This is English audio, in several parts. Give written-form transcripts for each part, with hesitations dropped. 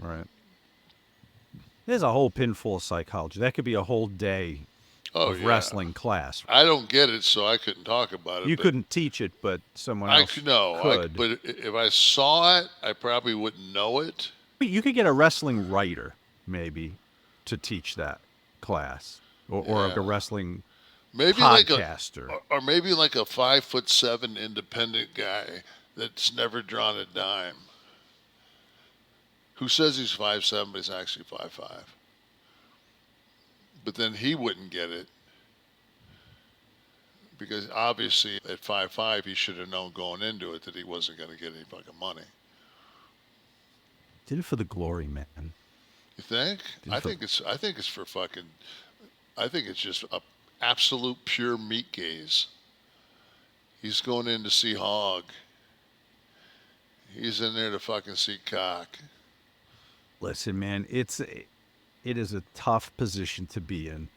Right. There's a whole pinfall psychology. That could be a whole day Oh of yeah. wrestling class. I don't get it, so I couldn't talk about it. You But couldn't teach it, but someone I else could no. could. But if I saw it, I probably wouldn't know it. You could get a wrestling writer, maybe, to teach that class, or a Yeah. wrestling Maybe like a, podcaster. or maybe like a 5'7" independent guy that's never drawn a dime. Who says he's 5'7", but he's actually 5'5". But then he wouldn't get it because obviously at 5'5" he should have known going into it that he wasn't going to get any fucking money. Did it for the glory, man. You think? Did it I for, think it's. I think it's for fucking. I think it's just a absolute pure meat gaze. He's going in to see hog. He's in there to fucking see cock. listen, man, it is a tough position to be in,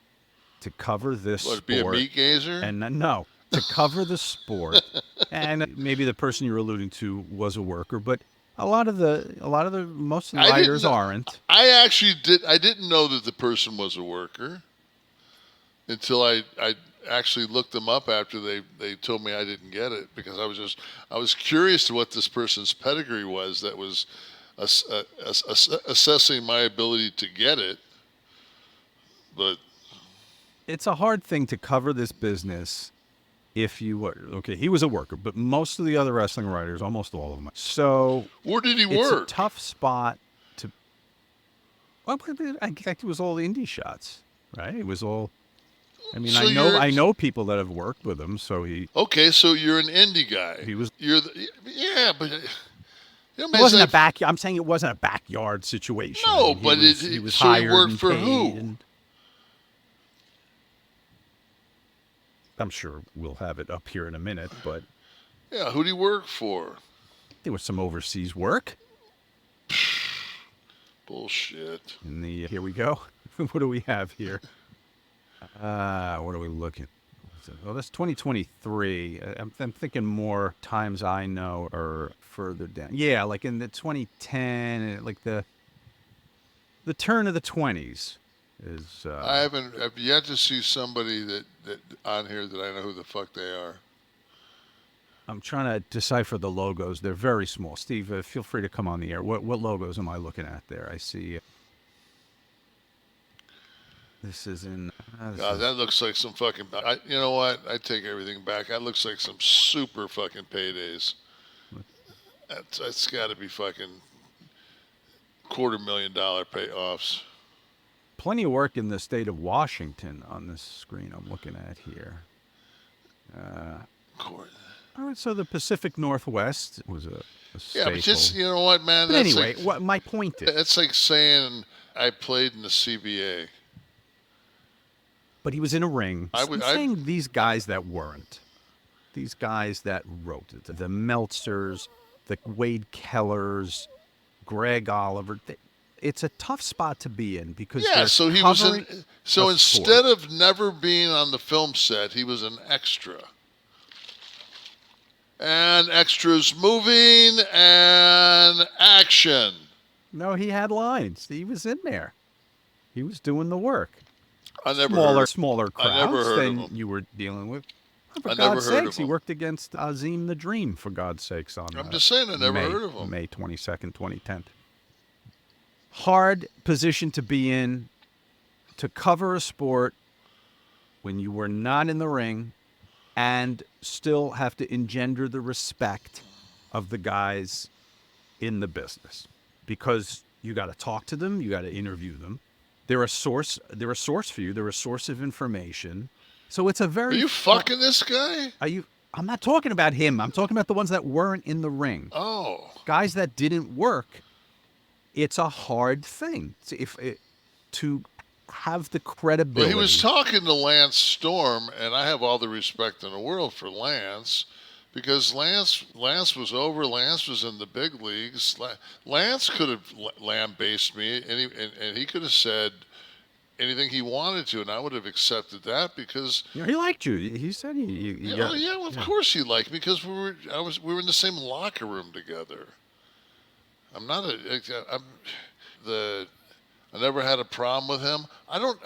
to cover this What, be a sport. meat gazer? And no, to cover the sport. And maybe the person you're alluding to was a worker, but a lot of the most of the writers aren't. I actually did. I didn't know that the person was a worker until I actually looked them up after they told me I didn't get it, because I was curious to what this person's pedigree was that was assessing my ability to get it. But It's a hard thing to cover this business if you were okay. He was a worker, but most of the other wrestling writers, almost all of them. So where did he it's work? a tough spot to. Well, I think it was all indie shots, right? It was all. I mean, So I know people that have worked with him. So Okay, so you're an indie guy. he was. Yeah, but It wasn't a back. I'm saying it wasn't a backyard situation. No, but he was so he hired worked and for paid who? and- I'm sure we'll have it up here in a minute, but Yeah, who'd he work for? there was some overseas work. Bullshit. Here we go. What do we have here? What are we looking? Well, that's 2023. I'm thinking more times I know are further down. Yeah, like in the 2010, like the turn of the 20s is. I've yet to see somebody that on here that I know who the fuck they are. I'm trying to decipher the logos. They're very small. Steve, feel free to come on the air. What logos am I looking at there? I see. This is in. God, that looks like some fucking. You know what? I take everything back. That looks like some super fucking paydays. That's got to be fucking $250,000 payoffs. Plenty of work in the state of Washington on this screen I'm looking at here. All right, so the Pacific Northwest was a Yeah, but just, staple. you know what, man? But That's anyway, like, what my point is. that's like saying I played in the CBA. But he was in a ring. I'm saying these guys that weren't. These guys that wrote it. The Meltzers, the Wade Kellers, Greg Oliver. It's a tough spot to be in because Yeah, so he was in. So instead sport. of never being on the film set, he was an extra. And extras moving and action. No, he had lines. He was in there. He was doing the work. I never Smaller crowds than you were dealing with. For God's sakes, he worked against Azim the Dream, for God's sakes, on I'm just saying, I never heard of him. May 22nd, 2010. Hard position to be in, to cover a sport when you were not in the ring and still have to engender the respect of the guys in the business. Because you got to talk to them, you got to interview them. They're a source for you. They're a source of information. So it's a very. Are you fucking this guy? I'm not talking about him. I'm talking about the ones that weren't in the ring. Oh. Guys that didn't work. It's a hard thing to have the credibility. Well, he was talking to Lance Storm, and I have all the respect in the world for Lance, because Lance was over. Lance was in the big leagues. Lance could have lambasted me, and he could have said anything he wanted to, and I would have accepted that because he liked you. He said of course he liked me because we were in the same locker room together. I never had a problem with him. I don't.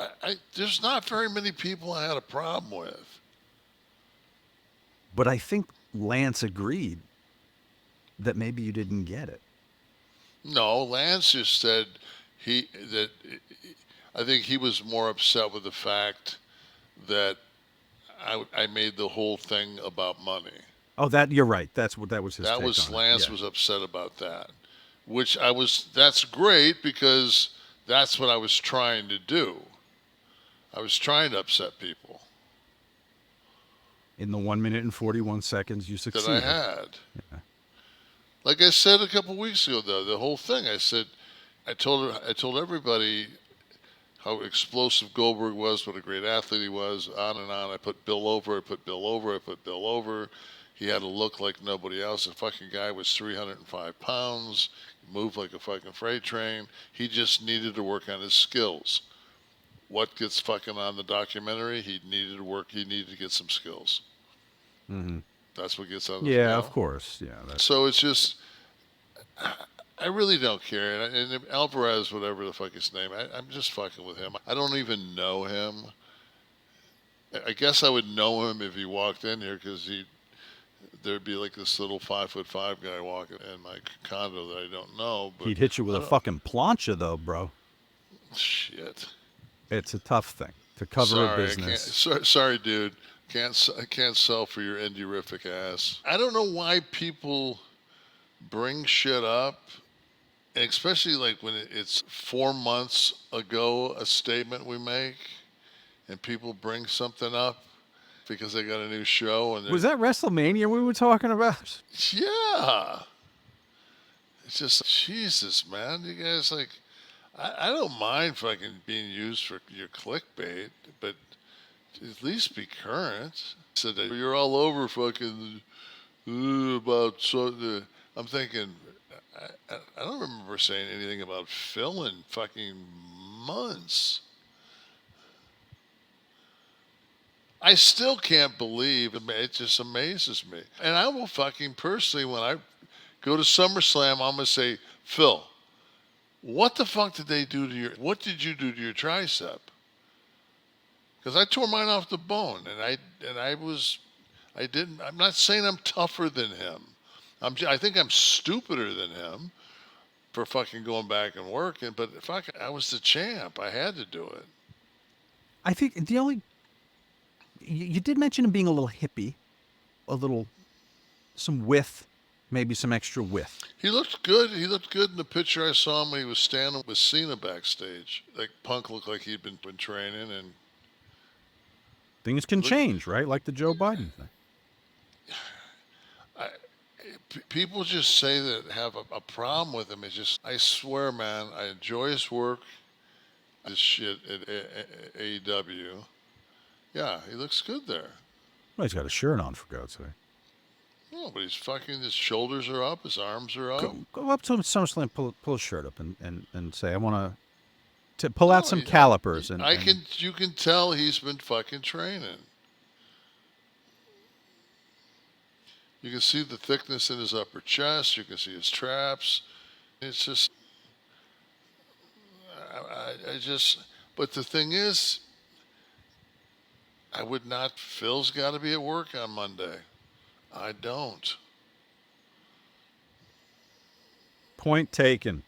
There's not very many people I had a problem with. But I think Lance agreed that maybe you didn't get it. No, Lance just said that I think he was more upset with the fact that I made the whole thing about money. Oh, that you're right. That was his That take was on it. Lance Yeah. was upset about that, which that's great because that's what I was trying to do. I was trying to upset people In the 1 minute and 41 seconds, you that I succeeded. had. Yeah. Like I said a couple weeks ago, though, the whole thing. I told everybody how explosive Goldberg was, what a great athlete he was, on and on. I put Bill over. I put Bill over. I put Bill over. He had a look like nobody else. The fucking guy was 305 pounds, moved like a fucking freight train. He just needed to work on his skills. What gets fucking on the documentary? He needed to work. He needed to get some skills. Mm-hmm. That's what gets on the, Yeah, of course. Yeah. So it's just, I really don't care. And Alvarez, whatever the fuck his name, I'm just fucking with him. I don't even know him. I guess I would know him if he walked in here because there'd be like this little 5'5" guy walking in my condo that I don't know. But He'd hit you with a fucking plancha, though, bro. Shit. It's a tough thing to cover a business. Sorry, dude. I can't sell for your indie-rific ass. I don't know why people bring shit up, and especially like when it's 4 months ago a statement we make, and people bring something up because they got a new show and Was that WrestleMania we were talking about? yeah. It's just Jesus, man. You guys like, I don't mind fucking being used for your clickbait, but at least be current. Said that you're all over fucking about so. I'm thinking, I don't remember saying anything about Phil in fucking months. I still can't believe it. Just amazes me. And I will fucking personally, when I go to SummerSlam, I'm gonna say, Phil, what the fuck did they do to what did you do to your tricep? Because I tore mine off the bone, and I didn't. I'm not saying I'm tougher than him. I think I'm stupider than him for fucking going back and working. But fuck, I was the champ. I had to do it. I think the only you did mention him being a little hippie, some width, maybe some extra width. He looked good. He looked good in the picture I saw him when he was standing with Cena backstage. Like Punk looked like he'd been training, and Things can change, right? Like the Joe Biden thing. people just say that have a problem with him. It's just, I swear, man, I enjoy his work. This shit at AEW. Yeah, he looks good there. Well, he's got a shirt on, for God's sake. No, but he's fucking, his shoulders are up, his arms are up. Go up to him at SummerSlam, pull his shirt up, and say, I want to pull out some calipers. You can tell he's been fucking training. You can see the thickness in his upper chest. You can see his traps. It's just, but the thing is, I would not, Phil's got to be at work on Monday. I don't. Point taken.